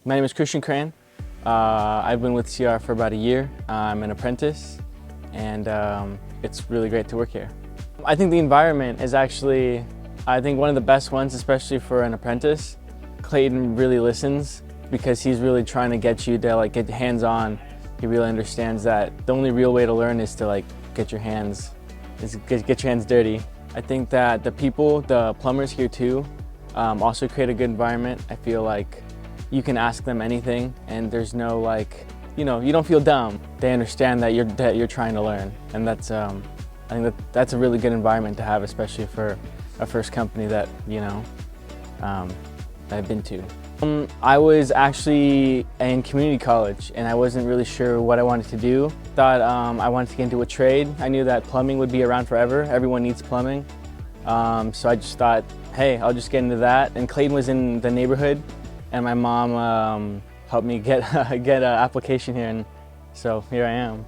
My name is Christian Cran. I've been with CR for about a year. I'm an apprentice, and it's really great to work here. I think the environment is actually, one of the best ones, especially for an apprentice. Clayton really listens because he's really trying to get you to get hands-on. He really understands that the only real way to learn is to get your hands dirty. I think that the people, the plumbers here too, also create a good environment. I feel like you can ask them anything and there's no you don't feel dumb. They understand that you're trying to learn, and that's I think that's a really good environment to have, especially for a first company that I've been to. I was actually in community college and I wasn't really sure what I wanted to do. Thought I wanted to get into a trade. I knew that plumbing would be around forever. Everyone needs plumbing. So I just thought, hey, I'll just get into that. And Clayton was in the neighborhood and my mom helped me get an application here, and so here I am.